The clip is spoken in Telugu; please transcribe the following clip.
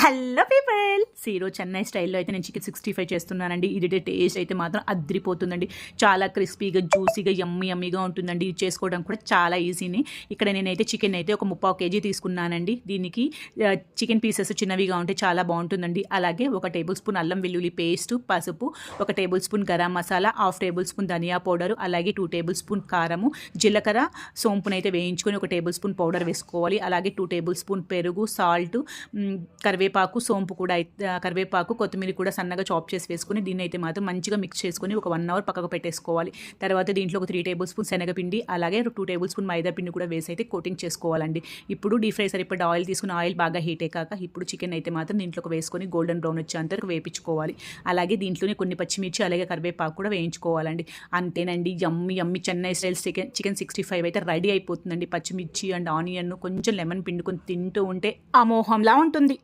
హలో పీపుల్, ఈరోజు చెన్నై స్టైల్లో అయితే నేను చికెన్ 65 చేస్తున్నానండి. ఇది టేస్ట్ అయితే మాత్రం అద్రిపోతుందండి. చాలా క్రిస్పీగా, జ్యూసీగా, యమ్మీగా ఉంటుందండి. ఇది చేసుకోవడం కూడా చాలా ఈజీని. ఇక్కడ నేనైతే చికెన్ అయితే ఒక 3/4 కేజీ తీసుకున్నానండి. దీనికి చికెన్ పీసెస్ చిన్నవిగా ఉంటే చాలా బాగుంటుందండి. అలాగే 1 టేబుల్ స్పూన్ అల్లం వెల్లుల్లి పేస్ట్, పసుపు, 1 tablespoon garam masala, 1/2 tablespoon ధనియా పౌడరు, అలాగే 2 టేబుల్ స్పూన్ కారము, జీలకర్ర, సోంపునైతే వేయించుకొని 1 టేబుల్ స్పూన్ పౌడర్ వేసుకోవాలి. అలాగే 2 టేబుల్ స్పూన్ పెరుగు, సాల్ట్, కరివేపాకు, సోంపు కూడా కరివేపాకు, కొత్తిమీర కూడా సన్నగా చాప్ చేసి వేసుకొని దీన్ని అయితే మాత్రం మంచిగా మిక్స్ చేసుకొని ఒక 1 అవర్ పక్కకు పెట్టేసుకోవాలి. తర్వాత దీంట్లో ఒక 3 టేబుల్ స్పూన్ శనగపిండి, అలాగే 2 టేబుల్ స్పూన్ మైదా పిండి కూడా వేసి అయితే కోటింగ్ చేసుకోవాలండి. ఇప్పుడు డీప్ ఫ్రై సరిపడా ఆయిల్ తీసుకుని ఆయిల్ బాగా హీట్ అయ్యాక ఇప్పుడు చికెన్ అయితే మాత్రం దీంట్లోకి వేసుకొని గోల్డెన్ బ్రౌన్ వచ్చేంతవరకు వేయించుకోవాలి. అలాగే దీంట్లోనే కొన్ని పచ్చిమిర్చి, అలాగే కరివేపాకు కూడా వేయించుకోవాలండి. అంతేనండి, యమ్మీ చెన్నై స్టైల్ చికెన్ 65 అయితే రెడీ అయిపోతుందండి. పచ్చిమిర్చి అండ్ ఆనియన్ కొంచెం లెమన్ పిండుకొని తింటూ ఉంటే అమోహంలా ఉంటుంది.